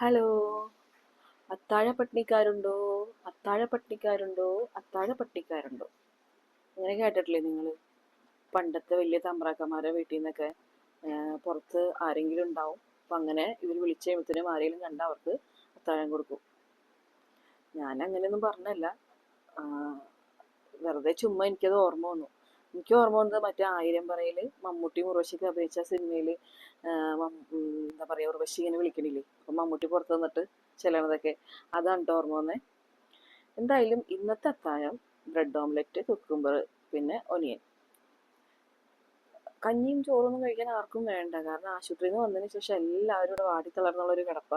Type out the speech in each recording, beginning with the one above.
Hello, അത്താഴ പട്ടിണിക്കാരുണ്ടോ? അത്താഴ പട്ടിണിക്കാരുണ്ടോ? അത്താഴ പട്ടിണിക്കാരുണ്ടോ? അങ്ങനെ കേട്ടിട്ടില്ലേ നിങ്ങൾ? പണ്ടത്തെ വലിയ തമ്പ്രാക്കന്മാരെ വീട്ടിൽ നിന്നൊക്കെ പുറത്ത് ആരെങ്കിലും ഉണ്ടാവും. അപ്പം അങ്ങനെ ഇവർ വിളിച്ചു കഴിയുമ്പത്തേനും ആരെങ്കിലും കണ്ട അവർക്ക് അത്താഴം കൊടുക്കും. ഞാൻ അങ്ങനെയൊന്നും പറഞ്ഞല്ല, വെറുതെ ചുമ്മാ എനിക്കത് ഓർമ്മ വന്നു. എനിക്ക് ഓർമ്മ വന്നത് മറ്റേ ആയിരം പറയില് മമ്മൂട്ടി ഉർവശിയൊക്കെ അഭിനയിച്ച സിനിമയില് എന്താ പറയാ, ഉർവശി ഇങ്ങനെ വിളിക്കണില്ലേ, അപ്പം മമ്മൂട്ടി പുറത്ത് നിന്നിട്ട് ചെല്ലണതൊക്കെ, അതാണ് ട്ടോ ഓർമ്മ വന്നേ. എന്തായാലും ഇന്നത്തെ അത്താഴം ബ്രെഡ് ഓംലെറ്റ്, കുക്കുംബർ, പിന്നെ ഒനിയൻ. കഞ്ഞിയും ചോറൊന്നും കഴിക്കാൻ ആർക്കും വേണ്ട, കാരണം ആശുപത്രിയിൽ നിന്ന് വന്നതിന് ശേഷം എല്ലാവരും ഇവിടെ വാടിത്തളർന്നുള്ളൊരു കിടപ്പ.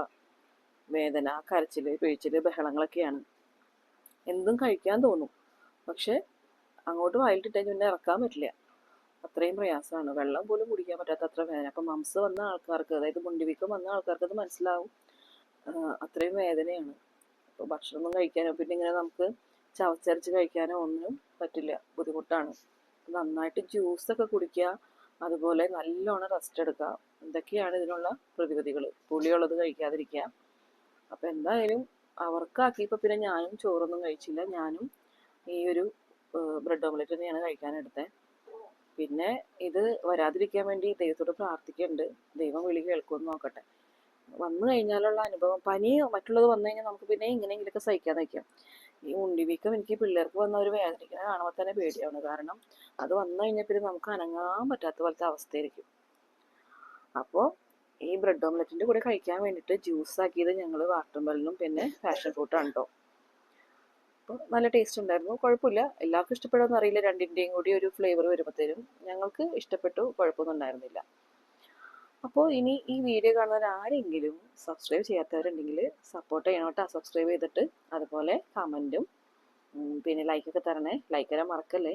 വേദന, കരച്ചില്, പിഴിച്ചില്, ബഹളങ്ങളൊക്കെയാണ്. എന്തും കഴിക്കാൻ തോന്നും, പക്ഷെ അങ്ങോട്ട് വായിലിട്ട് പിന്നെ ഇറക്കാൻ പറ്റില്ല. അത്രയും പ്രയാസമാണ്. വെള്ളം പോലും കുടിക്കാൻ പറ്റാത്ത അത്ര വേദന. അപ്പം മംസ് വന്ന ആൾക്കാർക്ക്, അതായത് മുണ്ടിവീക്കം വന്ന ആൾക്കാർക്ക് അത് മനസ്സിലാവും. അത്രയും വേദനയാണ്. അപ്പോൾ ഭക്ഷണമൊന്നും കഴിക്കാനോ പിന്നെ ഇങ്ങനെ നമുക്ക് ചവച്ചരച്ച് കഴിക്കാനോ ഒന്നും പറ്റില്ല, ബുദ്ധിമുട്ടാണ്. നന്നായിട്ട് ജ്യൂസൊക്കെ കുടിക്കുക, അതുപോലെ നല്ലോണം റെസ്റ്റ് എടുക്കുക. ഇതൊക്കെയാണ് ഇതിനുള്ള പ്രതിവിധികൾ. പുളിയുള്ളത് കഴിക്കാതിരിക്കുക. അപ്പം എന്തായാലും അവർക്കാക്കിയപ്പോൾ പിന്നെ ഞാനും ചോറൊന്നും കഴിച്ചില്ല. ഞാനും ഈ ഒരു ബ്രെഡ് ഓംലെറ്റ് തന്നെയാണ് കഴിക്കാനെടുത്തത്. പിന്നെ ഇത് വരാതിരിക്കാൻ വേണ്ടി ദൈവത്തോട് പ്രാർത്ഥിക്കുന്നുണ്ട്. ദൈവം വിളി കേൾക്കുമെന്ന് നോക്കട്ടെ. വന്നു കഴിഞ്ഞാലുള്ള അനുഭവം, പനി മറ്റുള്ളത് വന്നു കഴിഞ്ഞാൽ നമുക്ക് പിന്നെ ഇങ്ങനെയെങ്കിലൊക്കെ സഹിക്കാൻ നിൽക്കാം. ഈ മുണ്ടിവീക്കം എനിക്ക് പിള്ളേർക്ക് വന്ന ഒരു വേദനിക്കുന്ന കാണുമ്പോൾ തന്നെ പേടിയാണ്. കാരണം അത് വന്നു കഴിഞ്ഞാൽ പിന്നെ നമുക്ക് അനങ്ങാൻ പറ്റാത്ത പോലത്തെ അവസ്ഥയായിരിക്കും. അപ്പോൾ ഈ ബ്രെഡ് ഓംലെറ്റിൻ്റെ കൂടെ കഴിക്കാൻ വേണ്ടിയിട്ട് ജ്യൂസ് ആക്കിയത് ഞങ്ങൾ വാട്ടർമെലനും പിന്നെ പാഷൻ ഫ്രൂട്ടാണ് കേട്ടോ. അപ്പോൾ നല്ല ടേസ്റ്റ് ഉണ്ടായിരുന്നു, കുഴപ്പമില്ല. എല്ലാവർക്കും ഇഷ്ടപ്പെടുമെന്ന് അറിയില്ല, രണ്ടിൻ്റെയും കൂടി ഒരു ഫ്ലേവർ വരുമ്പോഴത്തേനും. ഞങ്ങൾക്ക് ഇഷ്ടപ്പെട്ടു, കുഴപ്പമൊന്നും ഉണ്ടായിരുന്നില്ല. അപ്പോൾ ഇനി ഈ വീഡിയോ കാണുന്നവർ ആരെങ്കിലും സബ്സ്ക്രൈബ് ചെയ്യാത്തവരുണ്ടെങ്കിൽ സപ്പോർട്ട് ചെയ്യണം കേട്ടോ. സബ്സ്ക്രൈബ് ചെയ്തിട്ട് അതുപോലെ കമൻറ്റും പിന്നെ ലൈക്കൊക്കെ തരണേ. ലൈക്ക് തരാൻ മറക്കല്ലേ.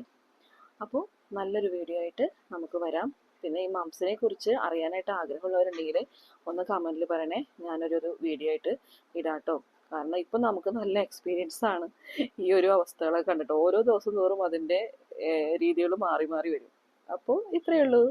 അപ്പോൾ നല്ലൊരു വീഡിയോ ആയിട്ട് നമുക്ക് വരാം. പിന്നെ ഈ മംസിനെ കുറിച്ച് അറിയാനായിട്ട് ആഗ്രഹമുള്ളവരുണ്ടെങ്കിൽ ഒന്ന് കമൻറ്റിൽ പറയണേ. ഞാനൊരു വീഡിയോ ആയിട്ട് ഇടാട്ടോ. കാരണം ഇപ്പം നമുക്ക് നല്ല എക്സ്പീരിയൻസ് ആണ് ഈ ഒരു അവസ്ഥകളൊക്കെ കണ്ടിട്ട്. ഓരോ ദിവസം തോറും അതിൻ്റെ രീതികൾ മാറി മാറി വരും. അപ്പോൾ ഇത്രയേ ഉള്ളൂ.